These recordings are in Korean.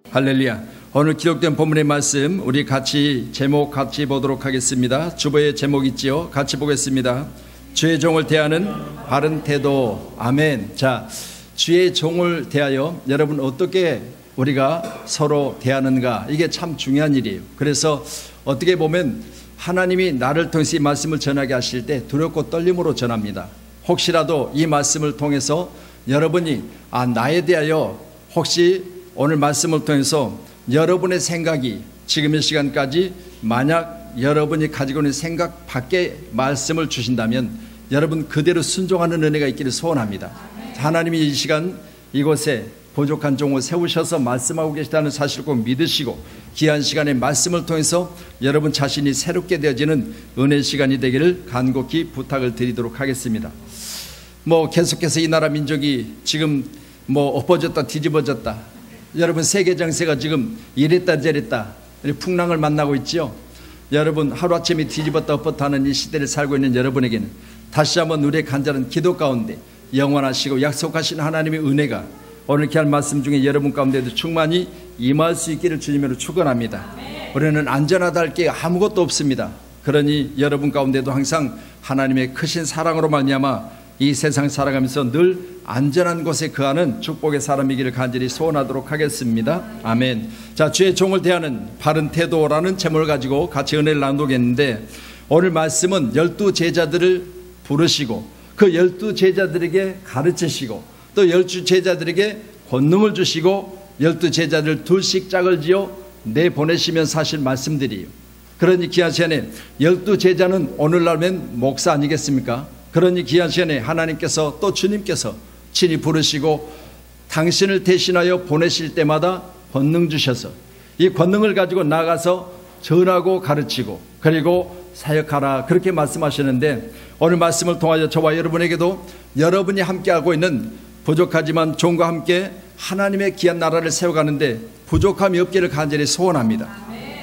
할렐루야. 오늘 기록된 본문의 말씀 우리 같이 제목 같이 보도록 하겠습니다. 주보의 제목 있지요? 같이 보겠습니다. 주의 종을 대하는 바른 태도. 아멘. 자, 주의 종을 대하여 여러분 어떻게 우리가 서로 대하는가, 이게 참 중요한 일이에요. 그래서 어떻게 보면 하나님이 나를 통해서 이 말씀을 전하게 하실 때 두렵고 떨림으로 전합니다. 혹시라도 이 말씀을 통해서 여러분이 나에 대하여 혹시 오늘 말씀을 통해서 여러분의 생각이 지금 이 시간까지 만약 여러분이 가지고 있는 생각 밖에 말씀을 주신다면 여러분 그대로 순종하는 은혜가 있기를 소원합니다. 하나님이 이 시간 이곳에 부족한 종을 세우셔서 말씀하고 계시다는 사실을 꼭 믿으시고 귀한 시간에 말씀을 통해서 여러분 자신이 새롭게 되어지는 은혜 시간이 되기를 간곡히 부탁을 드리도록 하겠습니다. 계속해서 이 나라 민족이 지금 엎어졌다 뒤집어졌다, 여러분 세계 정세가 지금 이랬다 저랬다 풍랑을 만나고 있죠. 여러분 하루아침에 뒤집었다 엎었다 하는 이 시대를 살고 있는 여러분에게는 다시 한번 우리의 간절한 기도 가운데 영원하시고 약속하신 하나님의 은혜가 오늘 귀한 말씀 중에 여러분 가운데도 충만히 임할 수 있기를 주님으로 축원합니다. 우리는 안전하다 할 게 아무것도 없습니다. 그러니 여러분 가운데도 항상 하나님의 크신 사랑으로 말미암아 이 세상 살아가면서 늘 안전한 곳에 거하는 축복의 사람이기를 간절히 소원하도록 하겠습니다. 아멘. 자, 주의 종을 대하는 바른 태도라는 제목을 가지고 같이 은혜를 나누겠는데, 오늘 말씀은 12제자들을 부르시고 그 12제자들에게 가르치시고 또 12제자들에게 권능을 주시고 12제자들 둘씩 짝을 지어 내보내시면서 하실 말씀들이에요. 그러니 귀한 시간에 12제자는 오늘날면 목사 아니겠습니까? 그러니 귀한 시간에 하나님께서 또 주님께서 친히 부르시고 당신을 대신하여 보내실 때마다 권능 주셔서 이 권능을 가지고 나가서 전하고 가르치고 그리고 사역하라, 그렇게 말씀하시는데, 오늘 말씀을 통하여 저와 여러분에게도 여러분이 함께하고 있는 부족하지만 종과 함께 하나님의 귀한 나라를 세워가는데 부족함이 없기를 간절히 소원합니다.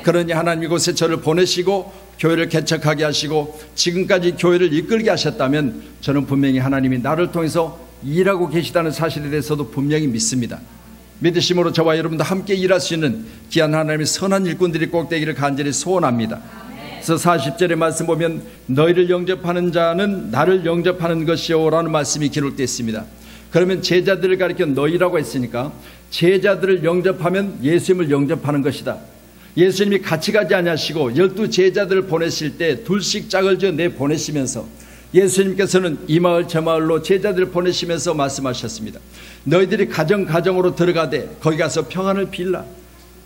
그러니 하나님 이곳에 저를 보내시고 교회를 개척하게 하시고 지금까지 교회를 이끌게 하셨다면 저는 분명히 하나님이 나를 통해서 일하고 계시다는 사실에 대해서도 분명히 믿습니다. 믿으심으로 저와 여러분도 함께 일할 수 있는 귀한 하나님의 선한 일꾼들이 꼭 되기를 간절히 소원합니다. 그래서 40절의 말씀 보면 너희를 영접하는 자는 나를 영접하는 것이요 라는 말씀이 기록되어 있습니다. 그러면 제자들을 가리켜 너희라고 했으니까 제자들을 영접하면 예수님을 영접하는 것이다. 예수님이 같이 가지 아니하시고 12제자들을 보내실 때 둘씩 짝을 지어 내보내시면서 예수님께서는 이 마을 저 마을로 제자들을 보내시면서 말씀하셨습니다. 너희들이 가정으로 들어가되 거기 가서 평안을 빌라.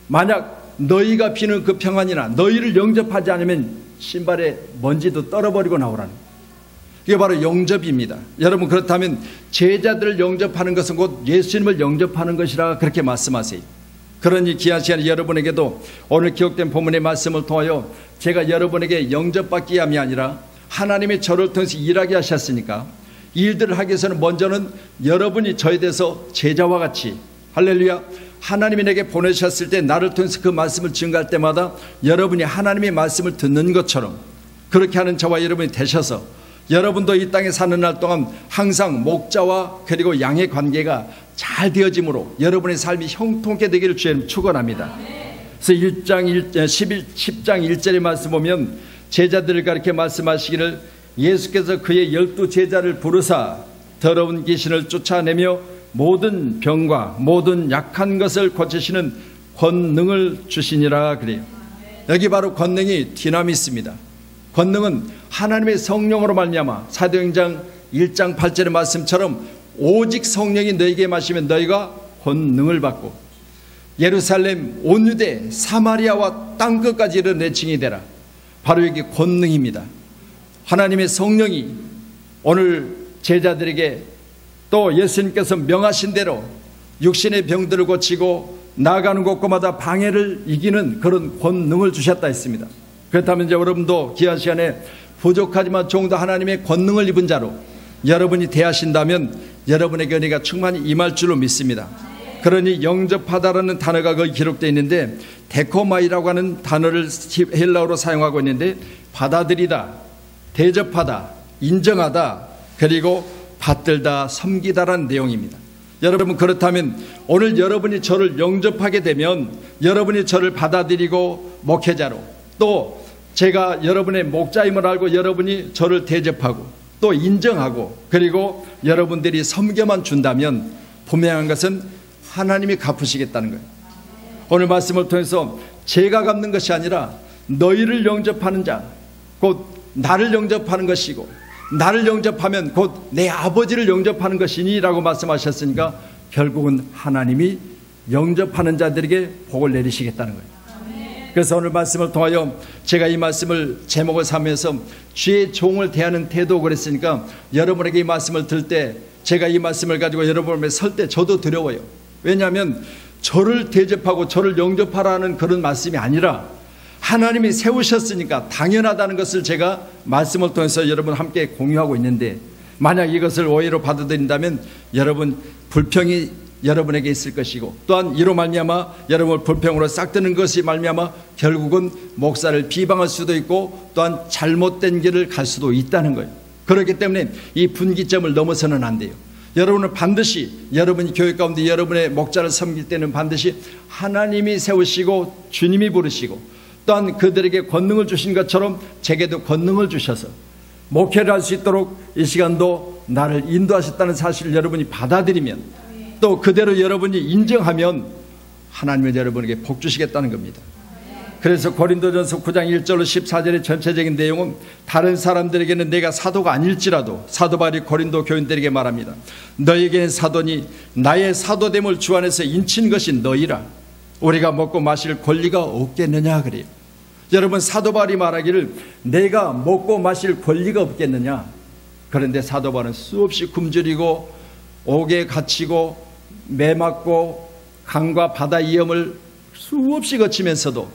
만약 너희가 비는 그 평안이나 너희를 영접하지 않으면 신발에 먼지도 떨어버리고 나오라는, 이게 바로 영접입니다. 여러분, 그렇다면 제자들을 영접하는 것은 곧 예수님을 영접하는 것이라 그렇게 말씀하세요. 그러니 귀한 시간에 여러분에게도 오늘 기록된 본문의 말씀을 통하여 제가 여러분에게 영접받기 함이 아니라 하나님의 저를 통해서 일하게 하셨으니까 일들을 하기 위해서는 먼저는 여러분이 저에 대해서 제자와 같이, 할렐루야, 하나님이 내게 보내셨을 때 나를 통해서 그 말씀을 증거할 때마다 여러분이 하나님의 말씀을 듣는 것처럼 그렇게 하는 저와 여러분이 되셔서 여러분도 이 땅에 사는 날 동안 항상 목자와 그리고 양의 관계가 잘 되어짐으로 여러분의 삶이 형통케 되기를 주님 축원합니다. 그래서 10장 1절의 말씀 보면 제자들을 가리켜 말씀하시기를 예수께서 그의 12제자를 부르사 더러운 귀신을 쫓아내며 모든 병과 모든 약한 것을 고치시는 권능을 주시니라 그래요. 여기 바로 권능이 디나미스입니다. 권능은 하나님의 성령으로 말미암아 사도행전 1장 8절의 말씀처럼 오직 성령이 너에게 마시면 너희가 권능을 받고 예루살렘 온 유대 사마리아와 땅끝까지 이르는 증인이 되라. 바로 여기 권능입니다. 하나님의 성령이 오늘 제자들에게 또 예수님께서 명하신 대로 육신의 병들을 고치고 나아가는 곳곳마다 방해를 이기는 그런 권능을 주셨다 했습니다. 그렇다면 이제 여러분도 귀한 시간에 부족하지만 종도 하나님의 권능을 입은 자로 여러분이 대하신다면 여러분에게 은혜가 충만히 임할 줄로 믿습니다. 그러니 영접하다라는 단어가 거기 기록되어 있는데 데코마이라고 하는 단어를 헬라어로 사용하고 있는데 받아들이다, 대접하다, 인정하다, 그리고 받들다, 섬기다라는 내용입니다. 여러분, 그렇다면 오늘 여러분이 저를 영접하게 되면 여러분이 저를 받아들이고 목회자로, 또 제가 여러분의 목자임을 알고 여러분이 저를 대접하고 또 인정하고, 그리고 여러분들이 섬겨만 준다면 분명한 것은 하나님이 갚으시겠다는 거예요. 오늘 말씀을 통해서 제가 갚는 것이 아니라 너희를 영접하는 자, 곧 나를 영접하는 것이고, 나를 영접하면 곧 내 아버지를 영접하는 것이니 라고 말씀하셨으니까 결국은 하나님이 영접하는 자들에게 복을 내리시겠다는 거예요. 그래서 오늘 말씀을 통하여 제가 이 말씀을 제목을 삼면서 주의 종을 대하는 태도 그랬으니까, 여러분에게 이 말씀을 들 때, 제가 이 말씀을 가지고 여러분 앞에 설 때 저도 두려워요. 왜냐하면 저를 대접하고 저를 영접하라는 그런 말씀이 아니라 하나님이 세우셨으니까 당연하다는 것을 제가 말씀을 통해서 여러분 함께 공유하고 있는데, 만약 이것을 오해로 받아들인다면 여러분 불평이 여러분에게 있을 것이고, 또한 이로 말미암아 여러분을 불평으로 싹드는 것이 말미암아 결국은 목사를 비방할 수도 있고, 또한 잘못된 길을 갈 수도 있다는 거예요. 그렇기 때문에 이 분기점을 넘어서는 안 돼요. 여러분은 반드시, 여러분이 교회 가운데 여러분의 목자를 섬길 때는 반드시 하나님이 세우시고 주님이 부르시고, 또한 그들에게 권능을 주신 것처럼 제게도 권능을 주셔서 목회를 할 수 있도록 이 시간도 나를 인도하셨다는 사실을 여러분이 받아들이면, 또 그대로 여러분이 인정하면 하나님은 여러분에게 복 주시겠다는 겁니다. 그래서 고린도전서 9장 1절로 14절의 전체적인 내용은 다른 사람들에게는 내가 사도가 아닐지라도 사도 바울이 고린도 교인들에게 말합니다. 너에게는 사도니 나의 사도됨을 주 안에서 인친 것이 너희라. 우리가 먹고 마실 권리가 없겠느냐 그래요. 여러분, 사도 바울이 말하기를 내가 먹고 마실 권리가 없겠느냐. 그런데 사도 바울은 수없이 굶주리고 옥에 갇히고 매 맞고 강과 바다 위험을 수없이 거치면서도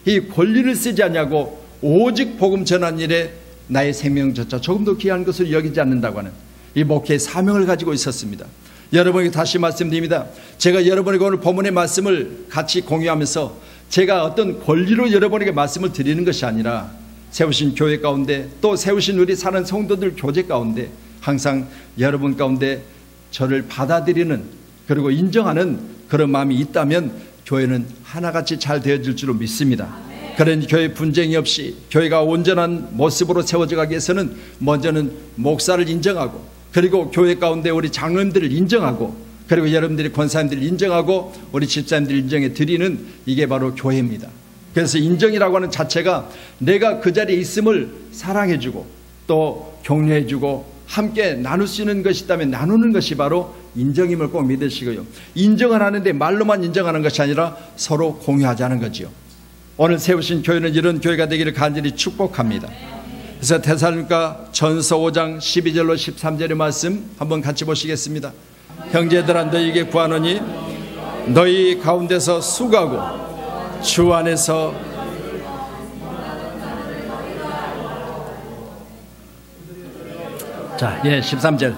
이 권리를 쓰지 않냐고 오직 복음 전한 일에 나의 생명조차 조금도 귀한 것을 여기지 않는다고 하는 이 목회의 사명을 가지고 있었습니다. 여러분에게 다시 말씀드립니다. 제가 여러분에게 오늘 본문의 말씀을 같이 공유하면서 제가 어떤 권리로 여러분에게 말씀을 드리는 것이 아니라 세우신 교회 가운데, 또 세우신 우리 사는 성도들 교제 가운데 항상 여러분 가운데 저를 받아들이는, 그리고 인정하는 그런 마음이 있다면 교회는 하나같이 잘 되어질 줄로 믿습니다. 그런 교회 분쟁이 없이 교회가 온전한 모습으로 세워져 가기 위해서는 먼저는 목사를 인정하고, 그리고 교회 가운데 우리 장로님들을 인정하고, 그리고 여러분들이 권사님들을 인정하고 우리 집사님들을 인정해 드리는, 이게 바로 교회입니다. 그래서 인정이라고 하는 자체가 내가 그 자리에 있음을 사랑해주고 또 격려해주고 함께 나눌 수 있는 것이 있다면 나누는 것이 바로 인정임을 꼭 믿으시고요. 인정을 하는데 말로만 인정하는 것이 아니라 서로 공유하자는 거지요. 오늘 세우신 교회는 이런 교회가 되기를 간절히 축복합니다. 그래서 데살로니가 전서 5장 12절로 13절의 말씀 한번 같이 보시겠습니다. 형제들아 너희에게 구하노니 너희 가운데서 수고하고 주 안에서 자, 13절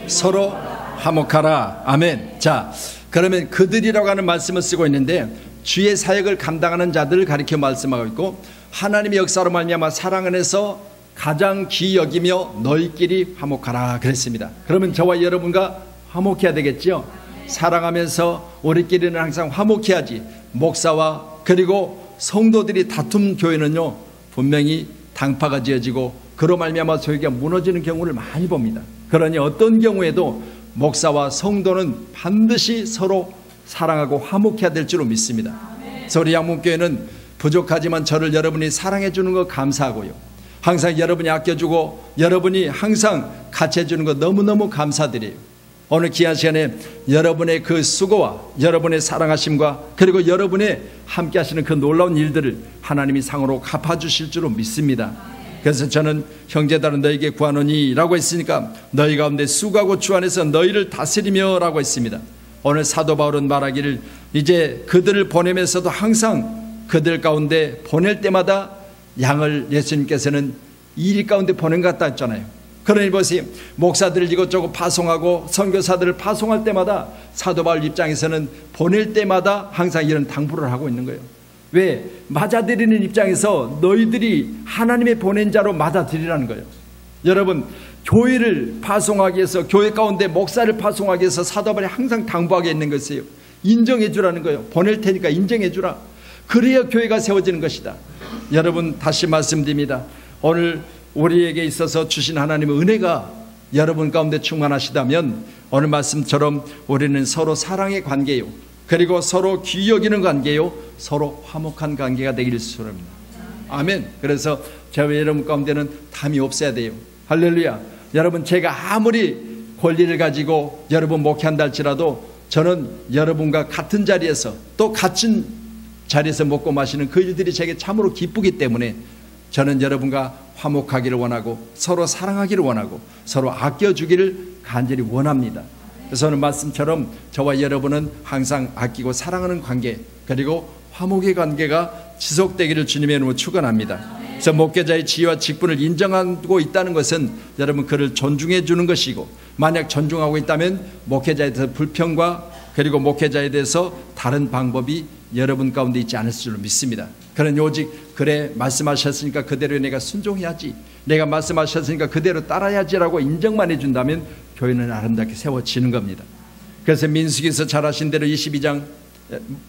서로 화목하라. 아멘. 자, 그러면 그들이라고 하는 말씀을 쓰고 있는데 주의 사역을 감당하는 자들을 가리켜 말씀하고 있고, 하나님의 역사로 말미암아 사랑 안에서 가장 귀히 여기며 너희끼리 화목하라 그랬습니다. 그러면 저와 여러분과 화목해야 되겠죠. 사랑하면서 우리끼리는 항상 화목해야지. 목사와 그리고 성도들이 다툰 교회는요 분명히 당파가 지어지고 그로 말미암아 교회가 무너지는 경우를 많이 봅니다. 그러니 어떤 경우에도 목사와 성도는 반드시 서로 사랑하고 화목해야 될 줄로 믿습니다. 그래서 우리 양문교회는 부족하지만 저를 여러분이 사랑해 주는 거 감사하고요, 항상 여러분이 아껴주고 여러분이 항상 같이 해주는 거 너무너무 감사드려요. 오늘 귀한 시간에 여러분의 그 수고와 여러분의 사랑하심과 그리고 여러분의 함께 하시는 그 놀라운 일들을 하나님이 상으로 갚아주실 줄로 믿습니다. 그래서 저는 형제들은 너에게 구하노니 라고 했으니까 너희 가운데 수고하고 주 안에서 너희를 다스리며 라고 했습니다. 오늘 사도 바울은 말하기를 이제 그들을 보내면서도 항상 그들 가운데 보낼 때마다 양을 예수님께서는 일 가운데 보낸 것 같다 했잖아요. 그러니 보세요, 목사들을 이것저것 파송하고 선교사들을 파송할 때마다 사도 바울 입장에서는 보낼 때마다 항상 이런 당부를 하고 있는 거예요. 왜? 맞아들이는 입장에서 너희들이 하나님의 보낸 자로 맞아들이라는 거예요. 여러분, 교회를 파송하기 위해서, 교회 가운데 목사를 파송하기 위해서 사도 바울이 항상 당부하게 있는 것이에요. 인정해 주라는 거예요. 보낼 테니까 인정해 주라. 그래야 교회가 세워지는 것이다. 여러분, 다시 말씀드립니다. 오늘 우리에게 있어서 주신 하나님의 은혜가 여러분 가운데 충만하시다면 오늘 말씀처럼 우리는 서로 사랑의 관계요, 그리고 서로 귀 여기는 관계요, 서로 화목한 관계가 되길 소원합니다. 아멘. 그래서 저와 여러분 가운데는 담이 없어야 돼요. 할렐루야. 여러분, 제가 아무리 권리를 가지고 여러분 목회한다 할지라도 저는 여러분과 같은 자리에서, 또 같은 자리에서 먹고 마시는 그 일들이 제게 참으로 기쁘기 때문에 저는 여러분과 화목하기를 원하고 서로 사랑하기를 원하고 서로 아껴주기를 간절히 원합니다. 그래서 오늘 말씀처럼 저와 여러분은 항상 아끼고 사랑하는 관계, 그리고 화목의 관계가 지속되기를 주님의 이름으로 축원합니다. 그래서 목회자의 지위와 직분을 인정하고 있다는 것은 여러분 그를 존중해 주는 것이고, 만약 존중하고 있다면 목회자에 대해서 불평과 그리고 목회자에 대해서 다른 방법이 여러분 가운데 있지 않을 줄로 믿습니다. 그런 오직 그래 말씀하셨으니까 그대로 내가 순종해야지, 내가 말씀하셨으니까 그대로 따라야지라고 인정만 해준다면 교회는 아름답게 세워지는 겁니다. 그래서 민수기에서 잘 아신 대로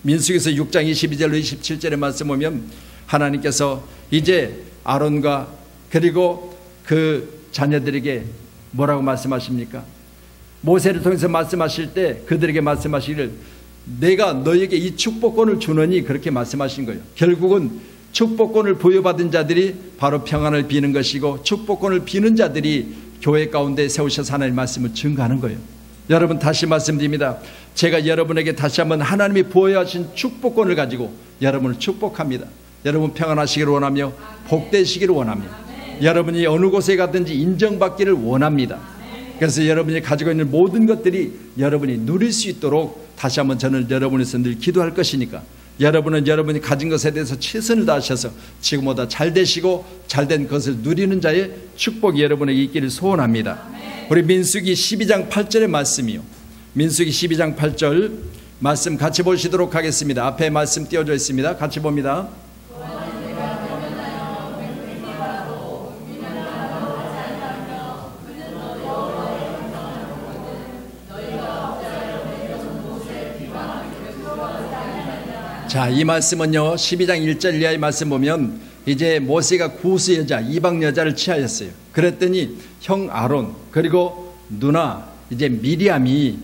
민수기에서 6장 22절로 27절의 말씀 보면 하나님께서 이제 아론과 그리고 그 자녀들에게 뭐라고 말씀하십니까? 모세를 통해서 말씀하실 때 그들에게 말씀하시기를 내가 너에게 이 축복권을 주느니 그렇게 말씀하신 거예요. 결국은 축복권을 부여받은 자들이 바로 평안을 비는 것이고, 축복권을 비는 자들이 교회 가운데 세우셔서 하나님의 말씀을 증거하는 거예요. 여러분, 다시 말씀드립니다. 제가 여러분에게 다시 한번 하나님이 부여하신 축복권을 가지고 여러분을 축복합니다. 여러분 평안하시기를 원하며 복되시기를 원합니다. 여러분이 어느 곳에 가든지 인정받기를 원합니다. 그래서 여러분이 가지고 있는 모든 것들이 여러분이 누릴 수 있도록 다시 한번 저는 여러분에서 늘 기도할 것이니까, 여러분은 여러분이 가진 것에 대해서 최선을 다하셔서 지금보다 잘 되시고 잘된 것을 누리는 자의 축복이 여러분에게 있기를 소원합니다. 우리 민수기 12장 8절의 말씀이요, 민수기 12장 8절 말씀 같이 보시도록 하겠습니다. 앞에 말씀 띄워져 있습니다. 같이 봅니다. 자, 이 말씀은요 12장 1절 이하의 말씀 보면 이제 모세가 구스 여자, 이방 여자를 취하였어요. 그랬더니 형 아론 그리고 누나 이제 미리암이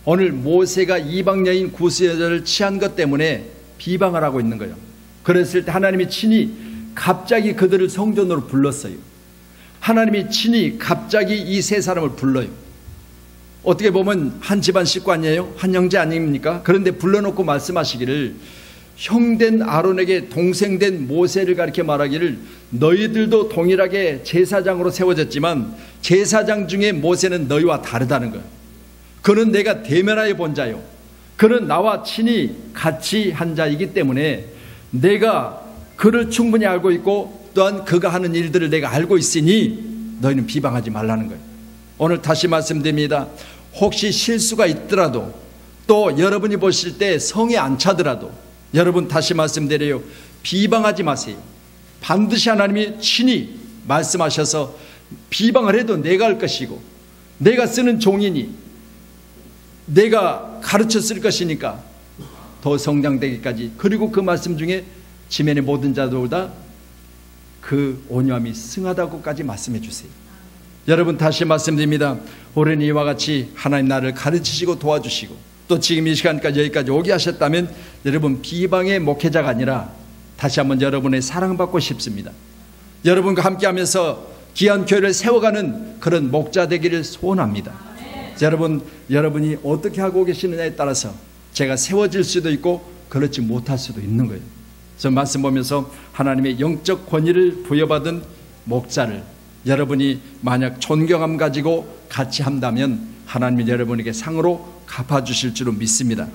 오늘 모세가 이방 여인 구스 여자를 취한 것 때문에 비방을 하고 있는 거예요. 그랬을 때 하나님이 친히 갑자기 그들을 성전으로 불렀어요. 하나님이 친히 갑자기 이 세 사람을 불러요. 어떻게 보면 한 집안 식구 아니에요? 한 형제 아닙니까? 그런데 불러놓고 말씀하시기를, 형된 아론에게 동생된 모세를 가리켜 말하기를 너희들도 동일하게 제사장으로 세워졌지만 제사장 중에 모세는 너희와 다르다는 거예요. 그는 내가 대면하여 본 자요, 그는 나와 친히 같이 한 자이기 때문에 내가 그를 충분히 알고 있고 또한 그가 하는 일들을 내가 알고 있으니 너희는 비방하지 말라는 거예요. 오늘 다시 말씀드립니다. 혹시 실수가 있더라도, 또 여러분이 보실 때 성에 안 차더라도 여러분 다시 말씀드려요, 비방하지 마세요. 반드시 하나님이 친히 말씀하셔서 비방을 해도 내가 할 것이고, 내가 쓰는 종이니 내가 가르쳐 쓸 것이니까 더 성장되기까지, 그리고 그 말씀 중에 지면의 모든 자들보다 그 온유함이 승하다고까지 말씀해 주세요. 여러분 다시 말씀드립니다. 오랜 이와 같이 하나님 나를 가르치시고 도와주시고 또 지금 이 시간까지 여기까지 오게 하셨다면 여러분 비방의 목회자가 아니라 다시 한번 여러분의 사랑받고 싶습니다. 여러분과 함께하면서 귀한 교회를 세워가는 그런 목자 되기를 소원합니다. 여러분이 어떻게 하고 계시느냐에 따라서 제가 세워질 수도 있고 그렇지 못할 수도 있는 거예요. 그래서 말씀 보면서 하나님의 영적 권위를 부여받은 목자를 여러분이 만약 존경함 가지고 같이 한다면 하나님이 여러분에게 상으로 갚아주실 줄로 믿습니다.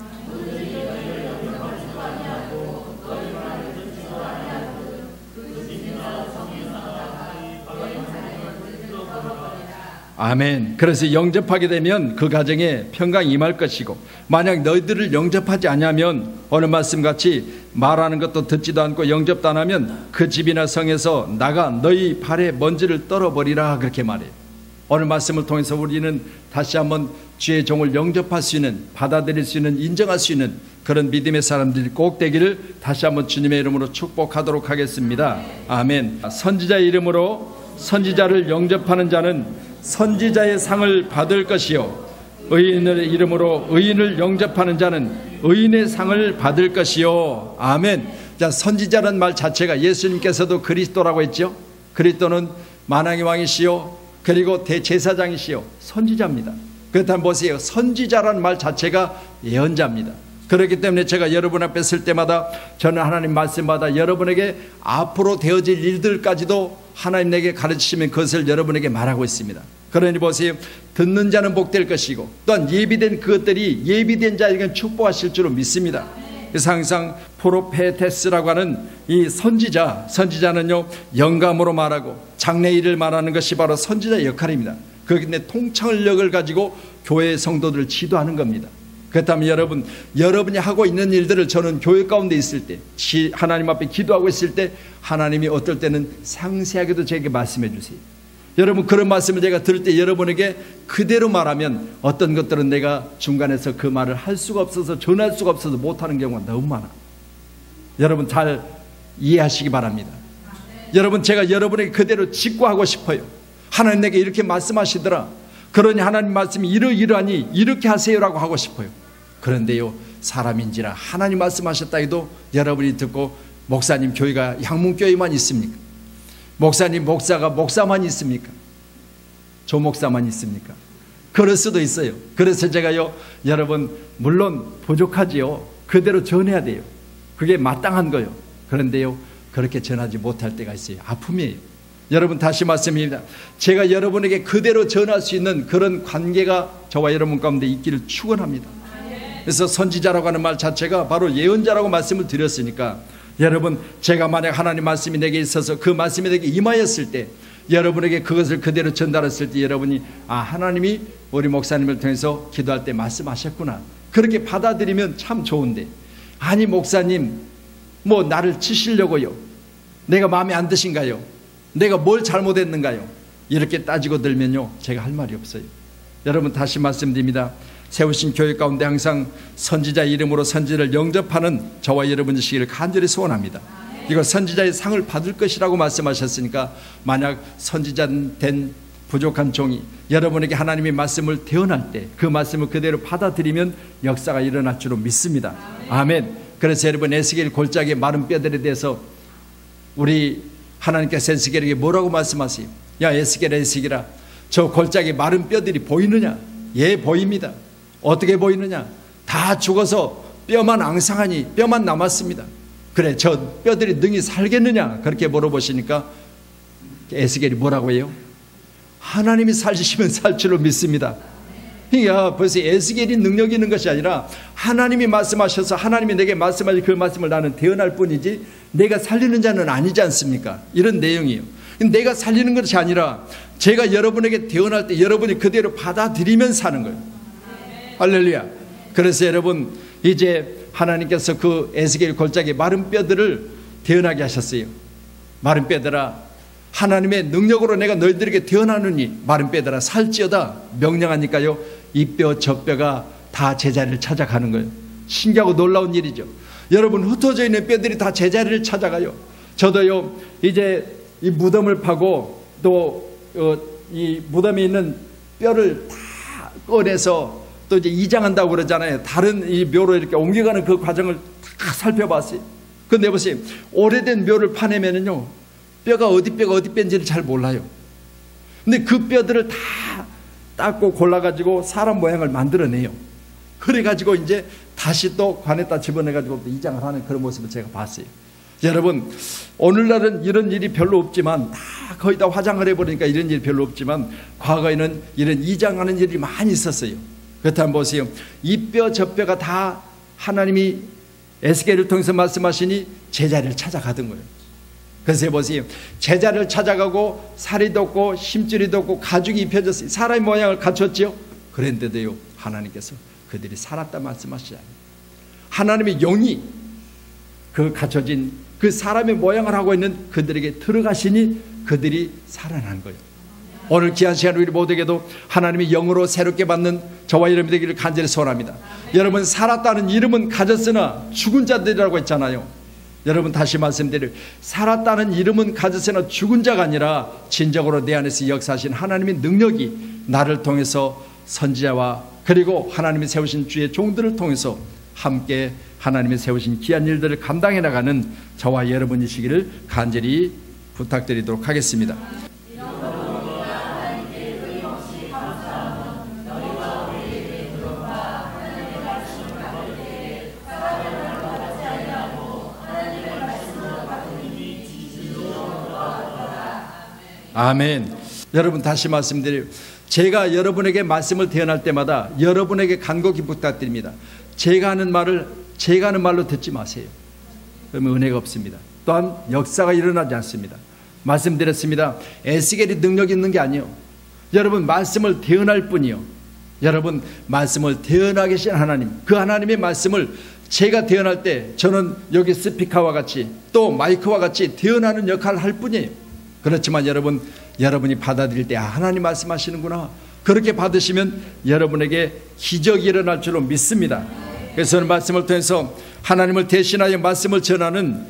아멘. 그래서 영접하게 되면 그 가정에 평강이 임할 것이고, 만약 너희들을 영접하지 않으면 오늘 말씀같이 말하는 것도 듣지도 않고 영접도 안 하면 그 집이나 성에서 나가 너희 발에 먼지를 떨어버리라, 그렇게 말해요. 오늘 말씀을 통해서 우리는 다시 한번 주의 종을 영접할 수 있는, 받아들일 수 있는, 인정할 수 있는 그런 믿음의 사람들이 꼭 되기를 다시 한번 주님의 이름으로 축복하도록 하겠습니다. 아멘. 선지자의 이름으로 선지자를 영접하는 자는 선지자의 상을 받을 것이요, 의인의 이름으로 의인을 영접하는 자는 의인의 상을 받을 것이요. 아멘. 자, 선지자라는 말 자체가 예수님께서도 그리스도라고 했죠. 그리스도는 만왕의 왕이시요 그리고 대제사장이시요 선지자입니다. 그렇다면 보세요. 선지자라는 말 자체가 예언자입니다. 그렇기 때문에 제가 여러분 앞에 설 때마다 저는 하나님 말씀마다 여러분에게 앞으로 되어질 일들까지도 하나님 내게 가르치시면 그것을 여러분에게 말하고 있습니다. 그러니 보세요. 듣는 자는 복될 것이고 또한 예비된 그것들이 예비된 자에게는 축복하실 줄로 믿습니다. 그래서 항상 프로페테스라고 하는 이 선지자는요 영감으로 말하고 장래일을 말하는 것이 바로 선지자의 역할입니다. 그런데 통찰력을 가지고 교회의 성도들을 지도하는 겁니다. 그렇다면 여러분이 하고 있는 일들을 저는 교회 가운데 있을 때 하나님 앞에 기도하고 있을 때 하나님이 어떨 때는 상세하게도 제게 말씀해 주세요. 여러분 그런 말씀을 제가 들을 때 여러분에게 그대로 말하면 어떤 것들은 내가 중간에서 그 말을 할 수가 없어서 전할 수가 없어서 못하는 경우가 너무 많아. 여러분 잘 이해하시기 바랍니다. 여러분 제가 여러분에게 그대로 직구하고 싶어요. 하나님 내게 이렇게 말씀하시더라. 그러니 하나님 말씀이 이러하니 이렇게 하세요라고 하고 싶어요. 그런데요 사람인지라 하나님 말씀하셨다 해도 여러분이 듣고 목사님 교회가 양문교회만 있습니까? 목사님 목사가 목사만 있습니까? 조목사만 있습니까? 그럴 수도 있어요. 그래서 제가요 여러분 물론 부족하지요. 그대로 전해야 돼요. 그게 마땅한 거예요. 그런데요 그렇게 전하지 못할 때가 있어요. 아픔이에요. 여러분 다시 말씀입니다. 제가 여러분에게 그대로 전할 수 있는 그런 관계가 저와 여러분 가운데 있기를 축원합니다. 그래서 선지자라고 하는 말 자체가 바로 예언자라고 말씀을 드렸으니까 여러분 제가 만약 하나님 말씀이 내게 있어서 그 말씀이 내게 임하였을 때 여러분에게 그것을 그대로 전달했을 때 여러분이 하나님이 우리 목사님을 통해서 기도할 때 말씀하셨구나 그렇게 받아들이면 참 좋은데 아니 목사님 뭐 나를 치시려고요? 내가 마음에 안 드신가요? 내가 뭘 잘못했는가요? 이렇게 따지고 들면요 제가 할 말이 없어요. 여러분 다시 말씀드립니다. 세우신 교회 가운데 항상 선지자 이름으로 선지를 영접하는 저와 여러분이시기를 간절히 소원합니다. 이거 선지자의 상을 받을 것이라고 말씀하셨으니까 만약 선지자 된 부족한 종이 여러분에게 하나님의 말씀을 대언할 때 그 말씀을 그대로 받아들이면 역사가 일어날 줄로 믿습니다. 아멘. 그래서 여러분 에스겔 골짜기의 마른 뼈들에 대해서 우리 하나님께서 에스겔에게 뭐라고 말씀하세요? 야 에스겔아 저 골짜기 마른 뼈들이 보이느냐? 예 보입니다. 어떻게 보이느냐? 다 죽어서 뼈만 앙상하니 뼈만 남았습니다. 그래 저 뼈들이 능히 살겠느냐? 그렇게 물어보시니까 에스겔이 뭐라고 해요? 하나님이 살리시면 살 줄로 믿습니다. 그러니까 벌써 에스겔이 능력이 있는 것이 아니라 하나님이 말씀하셔서 하나님이 내게 말씀하신 그 말씀을 나는 대언할 뿐이지 내가 살리는 자는 아니지 않습니까? 이런 내용이에요. 내가 살리는 것이 아니라 제가 여러분에게 대언할 때 여러분이 그대로 받아들이면 사는 거예요. 할렐루야. 그래서 여러분 이제 하나님께서 그 에스겔 골짜기 마른 뼈들을 대언하게 하셨어요. 마른 뼈들아 하나님의 능력으로 내가 너희들에게 대언하느니 마른 뼈들아 살지어다 명령하니까요 이 뼈 저 뼈가 다 제자리를 찾아가는 거예요. 신기하고 놀라운 일이죠. 여러분 흩어져 있는 뼈들이 다 제자리를 찾아가요. 저도요 이제 이 무덤을 파고 또 이 무덤에 있는 뼈를 다 꺼내서 또 이제 이장한다고 그러잖아요. 다른 이 묘로 이렇게 옮겨가는 그 과정을 다 살펴봤어요. 근데 보세요 오래된 묘를 파내면은요 뼈가 어디 뼈인지를 잘 몰라요. 근데 그 뼈들을 다 닦고 골라가지고 사람 모양을 만들어내요. 그래가지고 이제 다시 또 관에다 집어내가지고 이장을 하는 그런 모습을 제가 봤어요. 여러분 오늘날은 이런 일이 별로 없지만 다 거의 다 화장을 해버리니까 이런 일이 별로 없지만 과거에는 이런 이장하는 일이 많이 있었어요. 그렇다면 보세요 이 뼈 저 뼈가 다 하나님이 에스겔을 통해서 말씀하시니 제자리를 찾아가던 거예요. 그래서 보세요 제자리를 찾아가고 살이 돋고 힘줄이 돋고 가죽이 입혀졌어요. 사람의 모양을 갖췄죠. 그런데도요 하나님께서 그들이 살았다 말씀하시잖아요. 하나님의 영이 그 갖춰진 그 사람의 모양을 하고 있는 그들에게 들어가시니 그들이 살아난 거예요. 오늘 귀한 시간 우리 모두에게도 하나님이 영으로 새롭게 받는 저와 여러분이 되기를 간절히 소원합니다. 여러분, 살았다는 이름은 가졌으나 죽은 자들이라고 했잖아요. 여러분, 다시 말씀드려요. 살았다는 이름은 가졌으나 죽은 자가 아니라 진정으로 내 안에서 역사하신 하나님의 능력이 나를 통해서 선지자와 그리고 하나님이 세우신 주의 종들을 통해서 함께 하나님이 세우신 귀한 일들을 감당해 나가는 저와 여러분이시기를 간절히 부탁드리도록 하겠습니다. 아멘. 여러분, 다시 말씀드려요. 제가 여러분에게 말씀을 대언할 때마다 여러분에게 간곡히 부탁드립니다. 제가 하는 말로 듣지 마세요. 그러면 은혜가 없습니다. 또한 역사가 일어나지 않습니다. 말씀드렸습니다. 에스겔이 능력이 있는 게 아니에요. 여러분, 말씀을 대언할 뿐이요. 여러분, 말씀을 대언하게 계신 하나님, 그 하나님의 말씀을 제가 대언할 때 저는 여기 스피커와 같이 또 마이크와 같이 대언하는 역할을 할 뿐이에요. 그렇지만 여러분이 받아들일 때 하나님 말씀하시는구나, 그렇게 받으시면 여러분에게 기적이 일어날 줄로 믿습니다. 그래서 저는 말씀을 통해서 하나님을 대신하여 말씀을 전하는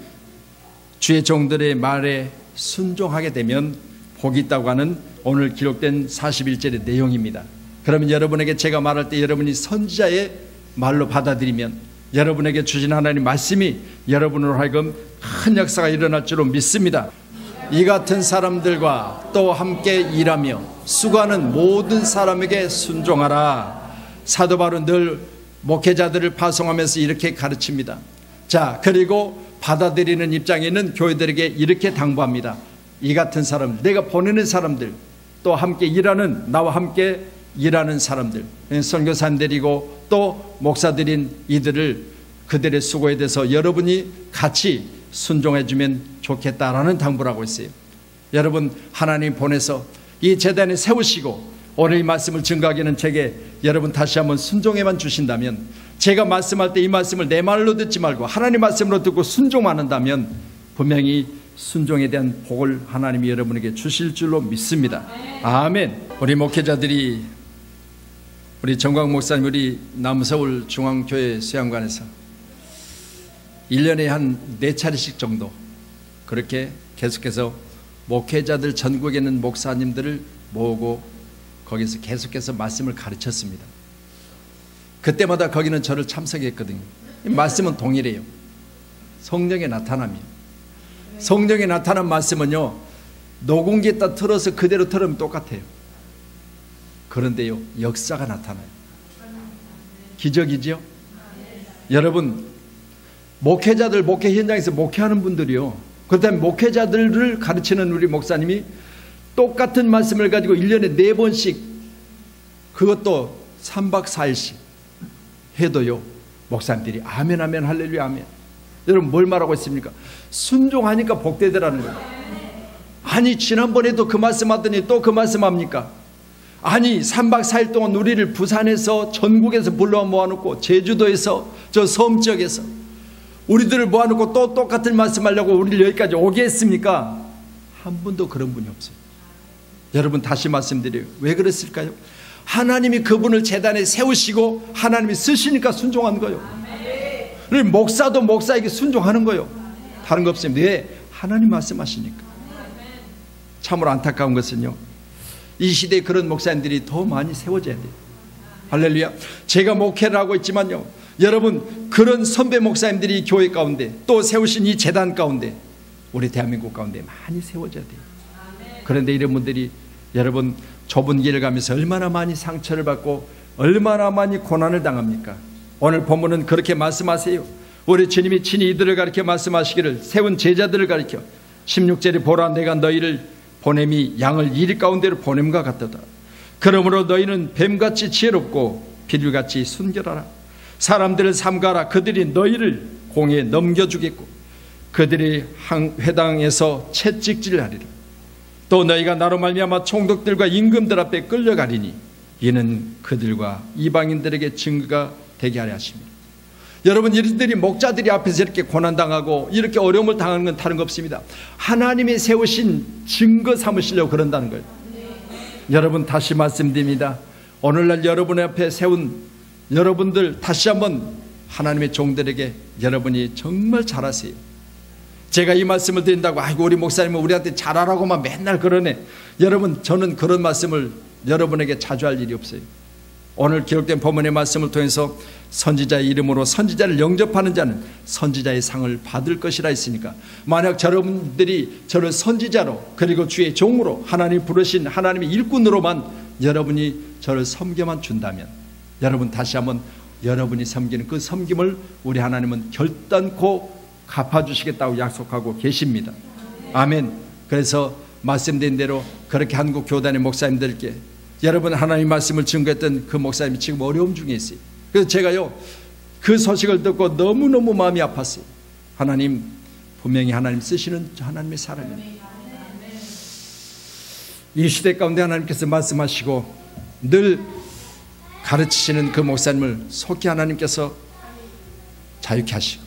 주의 종들의 말에 순종하게 되면 복이 있다고 하는 오늘 기록된 41절의 내용입니다. 그러면 여러분에게 제가 말할 때 여러분이 선지자의 말로 받아들이면 여러분에게 주신 하나님 말씀이 여러분으로 하여금 큰 역사가 일어날 줄로 믿습니다. 이 같은 사람들과 또 함께 일하며 수고하는 모든 사람에게 순종하라. 사도 바울은 늘 목회자들을 파송하면서 이렇게 가르칩니다. 자, 그리고 받아들이는 입장에 있는 교회들에게 이렇게 당부합니다. 이 같은 사람, 내가 보내는 사람들, 또 함께 일하는, 나와 함께 일하는 사람들, 선교사님들이고 또 목사들인 이들을, 그들의 수고에 대해서 여러분이 같이 순종해주면 좋겠다라는 당부를 하고 있어요. 여러분, 하나님 보내서 이 제단에 세우시고 오늘 이 말씀을 증거하기는 제게 여러분 다시 한번 순종해만 주신다면, 제가 말씀할 때 이 말씀을 내 말로 듣지 말고 하나님 말씀으로 듣고 순종만 한다면 분명히 순종에 대한 복을 하나님이 여러분에게 주실 줄로 믿습니다. 아멘. 우리 목회자들이, 우리 정광 목사님, 우리 남서울 중앙교회 수양관에서 1년에 한 4차례씩 정도 그렇게 계속해서 목회자들, 전국에 있는 목사님들을 모으고 거기서 계속해서 말씀을 가르쳤습니다. 그때마다 거기는 저를 참석했거든요. 말씀은 동일해요. 성령의 나타남이에요. 성령의 나타난 말씀은요, 녹음기에다 틀어서 그대로 틀으면 똑같아요. 그런데요, 역사가 나타나요. 기적이죠? 여러분, 목회자들, 목회 현장에서 목회하는 분들이요, 그렇다면 목회자들을 가르치는 우리 목사님이 똑같은 말씀을 가지고 1년에 4번씩, 그것도 3박 4일씩 해도요, 목사님들이 아멘, 아멘, 할렐루야, 아멘. 여러분, 뭘 말하고 있습니까? 순종하니까 복되더라는 거예요. 아니, 지난번에도 그 말씀 하더니 또 그 말씀 합니까? 아니, 3박 4일 동안 우리를 부산에서, 전국에서 불러 모아놓고 제주도에서, 저 섬 지역에서 우리들을 모아놓고 또 똑같은 말씀하려고 우리를 여기까지 오게 했습니까? 한 분도 그런 분이 없어요. 여러분, 다시 말씀드려요. 왜 그랬을까요? 하나님이 그분을 제단에 세우시고 하나님이 쓰시니까 순종한 거예요. 목사도 목사에게 순종하는 거예요. 다른 거 없습니다. 왜? 하나님 말씀하시니까. 참으로 안타까운 것은요, 이 시대에 그런 목사님들이 더 많이 세워져야 돼요. 할렐루야. 제가 목회를 하고 있지만요, 여러분, 그런 선배 목사님들이 교회 가운데 또 세우신 이 재단 가운데 우리 대한민국 가운데 많이 세워져야 돼요. 그런데 이런 분들이 여러분 좁은 길을 가면서 얼마나 많이 상처를 받고 얼마나 많이 고난을 당합니까? 오늘 본문은 그렇게 말씀하세요. 우리 주님이 친히 이들을 가리켜 말씀하시기를, 세운 제자들을 가리켜 16절에 보라, 내가 너희를 보냄이 양을 이리 가운데로 보냄과 같도다. 그러므로 너희는 뱀같이 지혜롭고 비둘같이 순결하라. 사람들을 삼가라. 그들이 너희를 공에 넘겨주겠고 그들이 회당에서 채찍질하리라. 또 너희가 나로 말미암아 총독들과 임금들 앞에 끌려가리니 이는 그들과 이방인들에게 증거가 되게 하려 하십니다. 여러분, 이들이 목자들이 앞에서 이렇게 고난당하고 이렇게 어려움을 당하는 건 다른 거 없습니다. 하나님이 세우신 증거 삼으시려고 그런다는 거예요. 여러분 다시 말씀드립니다. 오늘날 여러분 앞에 세운 여러분들 다시 한번 하나님의 종들에게 여러분이 정말 잘하세요. 제가 이 말씀을 드린다고 아이고 우리 목사님은 우리한테 잘하라고만 맨날 그러네. 여러분 저는 그런 말씀을 여러분에게 자주 할 일이 없어요. 오늘 기록된 본문의 말씀을 통해서 선지자의 이름으로 선지자를 영접하는 자는 선지자의 상을 받을 것이라 했으니까, 만약 여러분들이 저를 선지자로 그리고 주의 종으로 하나님 부르신 하나님의 일꾼으로만 여러분이 저를 섬겨만 준다면, 여러분 다시 한번 여러분이 섬기는 그 섬김을 우리 하나님은 결단코 갚아주시겠다고 약속하고 계십니다. 아멘. 그래서 말씀드린 대로 그렇게 한국 교단의 목사님들께 여러분 하나님 말씀을 증거했던 그 목사님이 지금 어려움 중에 있어요. 그래서 제가요 그 소식을 듣고 너무너무 마음이 아팠어요. 하나님 분명히 하나님 쓰시는 하나님의 사람입니다. 이 시대 가운데 하나님께서 말씀하시고 늘 가르치시는 그 목사님을 속히 하나님께서 자유케 하시고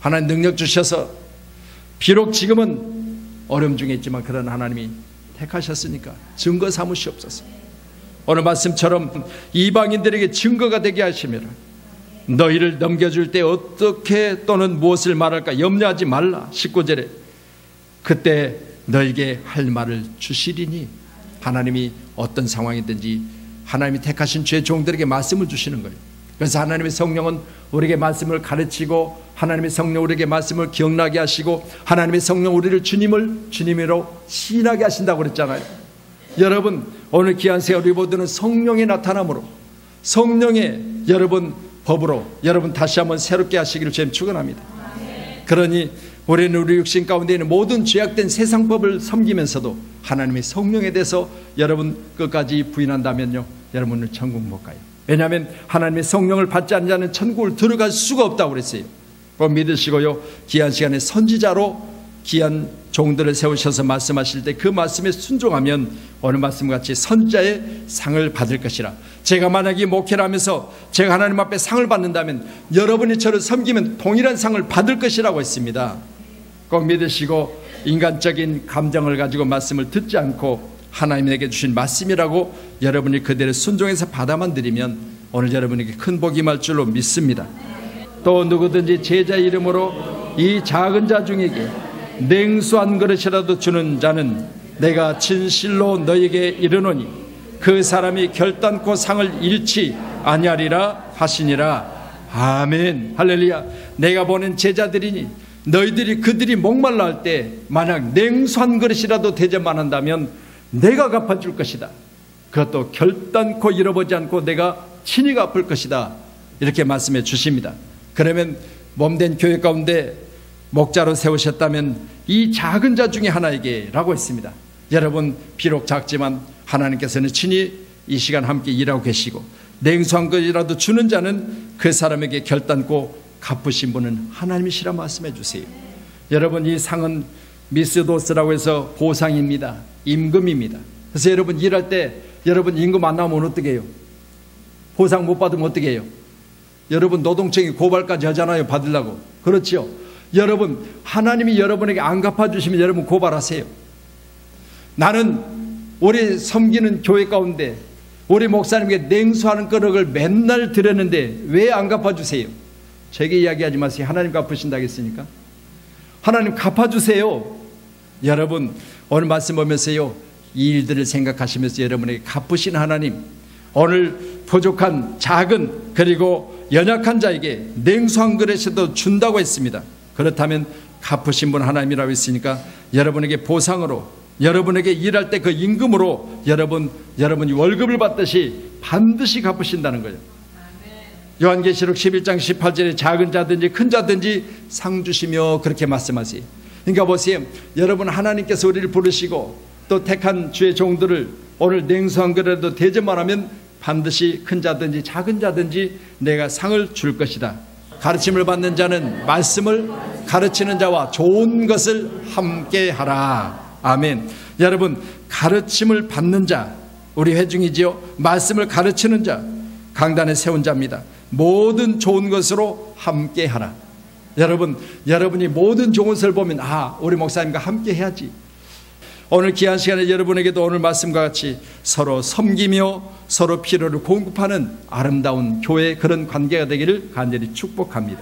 하나님 능력 주셔서 비록 지금은 어려움 중에 있지만 그런 하나님이 택하셨으니까 증거 삼으시옵소서. 오늘 말씀처럼 이방인들에게 증거가 되게 하시며 너희를 넘겨줄 때 어떻게 또는 무엇을 말할까 염려하지 말라. 19절에 그때 너에게 할 말을 주시리니, 하나님이 어떤 상황이든지 하나님이 택하신 주의 종들에게 말씀을 주시는 거예요. 그래서 하나님의 성령은 우리에게 말씀을 가르치고 하나님의 성령 우리에게 말씀을 기억나게 하시고 하나님의 성령 우리를 주님으로 시인하게 하신다고 그랬잖아요. 여러분 오늘 귀한 세월 우리 모두는 성령의 나타남으로 성령의 여러분 법으로 여러분 다시 한번 새롭게 하시기를 주님 축원합니다. 그러니 우리는 우리 육신 가운데 있는 모든 죄악된 세상법을 섬기면서도 하나님의 성령에 대해서 여러분 끝까지 부인한다면요 여러분은 천국 못 가요. 왜냐하면 하나님의 성령을 받지 않는 자는 천국을 들어갈 수가 없다고 그랬어요. 그럼 믿으시고요 귀한 시간에 선지자로 귀한 종들을 세우셔서 말씀하실 때 그 말씀에 순종하면 오늘 말씀같이 선지자의 상을 받을 것이라. 제가 만약에 목회를 하면서 제가 하나님 앞에 상을 받는다면 여러분이 저를 섬기면 동일한 상을 받을 것이라고 했습니다. 꼭 믿으시고 인간적인 감정을 가지고 말씀을 듣지 않고 하나님에게 주신 말씀이라고 여러분이 그대로 순종해서 받아만 드리면 오늘 여러분에게 큰 복이 임할 줄로 믿습니다. 또 누구든지 제자의 이름으로 이 작은 자 중에게 냉수 한 그릇이라도 주는 자는 내가 진실로 너에게 이르노니 그 사람이 결단코 상을 잃지 아니하리라 하시니라. 아멘. 할렐루야. 내가 보낸 제자들이니 너희들이 그들이 목말라 할 때 만약 냉수 한 그릇이라도 대접만 한다면 내가 갚아줄 것이다. 그것도 결단코 잃어보지 않고 내가 친히 갚을 것이다. 이렇게 말씀해 주십니다. 그러면 몸된 교회 가운데 목자로 세우셨다면 이 작은 자 중에 하나에게 라고 했습니다. 여러분 비록 작지만 하나님께서는 친히 이 시간 함께 일하고 계시고 냉수 한 그릇이라도 주는 자는 그 사람에게 결단코 갚으신 분은 하나님이시라 말씀해 주세요. 여러분 이 상은 미스도스라고 해서 보상입니다. 임금입니다. 그래서 여러분 일할 때 여러분 임금 안 나오면 어떻게 해요? 보상 못 받으면 어떻게 해요? 여러분 노동청이 고발까지 하잖아요. 받으려고. 그렇죠? 여러분 하나님이 여러분에게 안 갚아주시면 여러분 고발하세요. 나는 우리 섬기는 교회 가운데 우리 목사님에게 냉수하는 그릇을 맨날 드렸는데 왜 안 갚아주세요? 제게 이야기하지 마세요. 하나님 갚으신다고 했으니까. 하나님 갚아주세요. 여러분 오늘 말씀 보면서요 이 일들을 생각하시면서 여러분에게 갚으신 하나님, 오늘 부족한 작은 그리고 연약한 자에게 냉수 한 그릇이라도 준다고 했습니다. 그렇다면 갚으신 분 하나님이라고 했으니까 여러분에게 보상으로 여러분에게 일할 때 그 임금으로 여러분이 월급을 받듯이 반드시 갚으신다는 거예요. 요한계시록 11장 18절에 작은 자든지 큰 자든지 상 주시며 그렇게 말씀하세요. 그러니까 보세요. 여러분 하나님께서 우리를 부르시고 또 택한 주의 종들을 오늘 냉수 한 그릇도 대접만 하면 반드시 큰 자든지 작은 자든지 내가 상을 줄 것이다. 가르침을 받는 자는 말씀을 가르치는 자와 좋은 것을 함께 하라. 아멘. 여러분 가르침을 받는 자 우리 회중이지요. 말씀을 가르치는 자 강단에 세운 자입니다. 모든 좋은 것으로 함께 하라. 여러분이 모든 좋은 것을 보면 우리 목사님과 함께 해야지. 오늘 귀한 시간에 여러분에게도 오늘 말씀과 같이 서로 섬기며 서로 필요를 공급하는 아름다운 교회의 그런 관계가 되기를 간절히 축복합니다.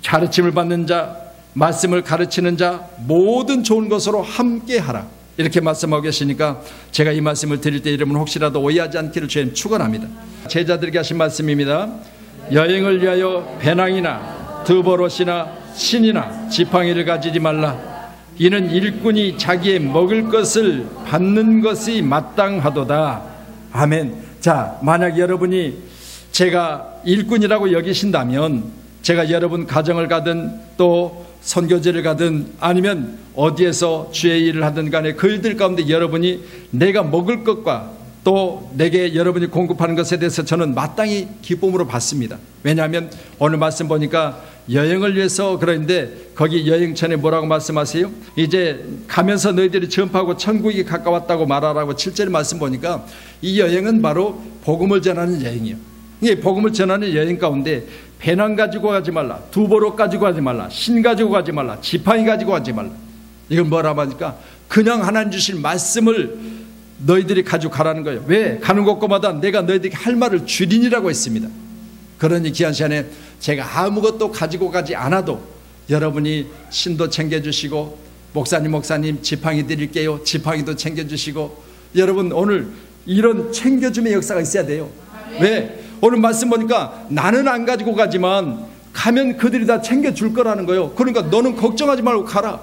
가르침을 받는 자, 말씀을 가르치는 자, 모든 좋은 것으로 함께하라, 이렇게 말씀하고 계시니까 제가 이 말씀을 드릴 때 여러분 혹시라도 오해하지 않기를 주님 축원합니다. 제자들에게 하신 말씀입니다. 여행을 위하여 배낭이나 드버롯이나 신이나 지팡이를 가지지 말라. 이는 일꾼이 자기의 먹을 것을 받는 것이 마땅하도다. 아멘. 자, 만약 여러분이 제가 일꾼이라고 여기신다면 제가 여러분 가정을 가든 또 선교지를 가든 아니면 어디에서 주의 일을 하든 간에 그 일들 가운데 여러분이 내가 먹을 것과 또 내게 여러분이 공급하는 것에 대해서 저는 마땅히 기쁨으로 받습니다. 왜냐하면 오늘 말씀 보니까 여행을 위해서 그러는데 거기 여행 전에 뭐라고 말씀하세요? 이제 가면서 너희들이 전파하고 천국이 가까웠다고 말하라고 7절 말씀 보니까 이 여행은 바로 복음을 전하는 여행이에요. 이게 복음을 전하는 여행 가운데 배낭 가지고 가지 말라, 두보로 가지고 가지 말라, 신 가지고 가지 말라, 지팡이 가지고 가지 말라. 이건 뭐라고 하니까 그냥 하나님 주실 말씀을 너희들이 가지고 가라는 거예요. 왜? 가는 곳마다 내가 너희들에게 할 말을 주리니라고 했습니다. 그러니 귀한 시간에 제가 아무것도 가지고 가지 않아도 여러분이 신도 챙겨주시고 목사님 지팡이 드릴게요, 지팡이도 챙겨주시고, 여러분 오늘 이런 챙겨줌의 역사가 있어야 돼요. 왜? 오늘 말씀 보니까 나는 안 가지고 가지만 가면 그들이 다 챙겨줄 거라는 거예요. 그러니까 너는 걱정하지 말고 가라.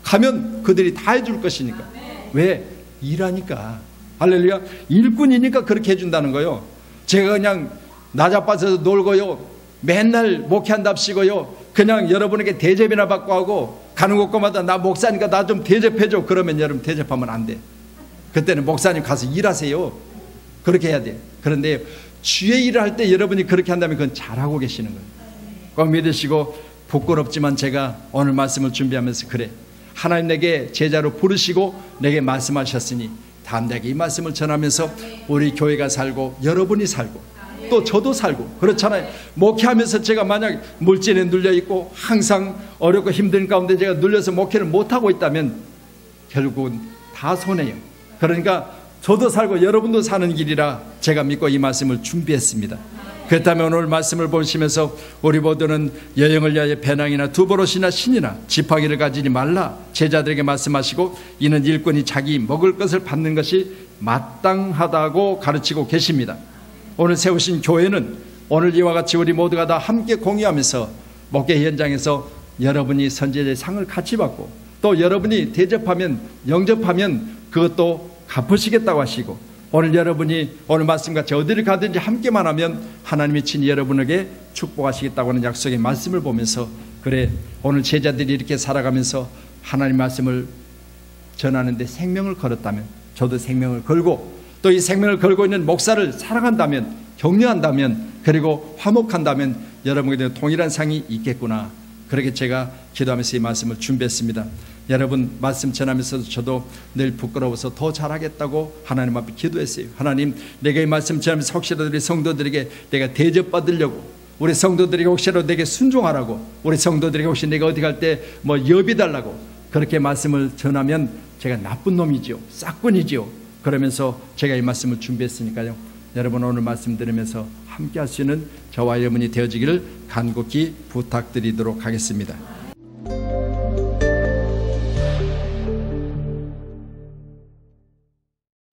가면 그들이 다 해줄 것이니까. 왜? 일하니까. 할렐루야. 일꾼이니까 그렇게 해준다는 거예요. 제가 그냥 나자빠져서 놀고요, 맨날 목회한답시고요, 그냥 여러분에게 대접이나 받고 하고 가는 곳마다 나 목사니까 나 좀 대접해줘, 그러면 여러분 대접하면 안 돼. 그때는 목사님 가서 일하세요. 그렇게 해야 돼. 그런데 주의 일을 할 때 여러분이 그렇게 한다면 그건 잘하고 계시는 거예요. 꼭 믿으시고, 부끄럽지만 제가 오늘 말씀을 준비하면서 그래, 하나님 내게 제자로 부르시고 내게 말씀하셨으니 담대하게 이 말씀을 전하면서 우리 교회가 살고 여러분이 살고 또 저도 살고 그렇잖아요. 목회하면서 제가 만약 물질에 눌려있고 항상 어렵고 힘든 가운데 제가 눌려서 목회를 못하고 있다면 결국은 다 손해요. 그러니까 저도 살고 여러분도 사는 길이라 제가 믿고 이 말씀을 준비했습니다. 그렇다면 오늘 말씀을 보시면서 우리 모두는 여행을 위하여 배낭이나 두버롯이나 신이나 지팡이를 가지지 말라 제자들에게 말씀하시고, 이는 일꾼이 자기 먹을 것을 받는 것이 마땅하다고 가르치고 계십니다. 오늘 세우신 교회는 오늘 이와 같이 우리 모두가 다 함께 공유하면서 목회 현장에서 여러분이 선지자의 상을 같이 받고 또 여러분이 대접하면 영접하면 그것도 갚으시겠다고 하시고, 오늘 여러분이 오늘 말씀같이 어디를 가든지 함께만 하면 하나님이 친히 여러분에게 축복하시겠다고 하는 약속의 말씀을 보면서, 그래 오늘 제자들이 이렇게 살아가면서 하나님 말씀을 전하는데 생명을 걸었다면 저도 생명을 걸고, 또 이 생명을 걸고 있는 목사를 사랑한다면, 격려한다면, 그리고 화목한다면 여러분에게 동일한 상이 있겠구나. 그렇게 제가 기도하면서 이 말씀을 준비했습니다. 여러분 말씀 전하면서도 저도 늘 부끄러워서 더 잘하겠다고 하나님 앞에 기도했어요. 하나님, 내가 이 말씀 전하면서 혹시라도 우리 성도들에게 내가 대접받으려고, 우리 성도들에게 혹시라도 내게 순종하라고, 우리 성도들에게 혹시 내가 어디 갈 때 뭐 여비 달라고 그렇게 말씀을 전하면 제가 나쁜 놈이지요, 싹꾼이지요. 그러면서 제가 이 말씀을 준비했으니까요, 여러분 오늘 말씀 들으면서 함께 할 수 있는 저와 여러분이 되어지기를 간곡히 부탁드리도록 하겠습니다.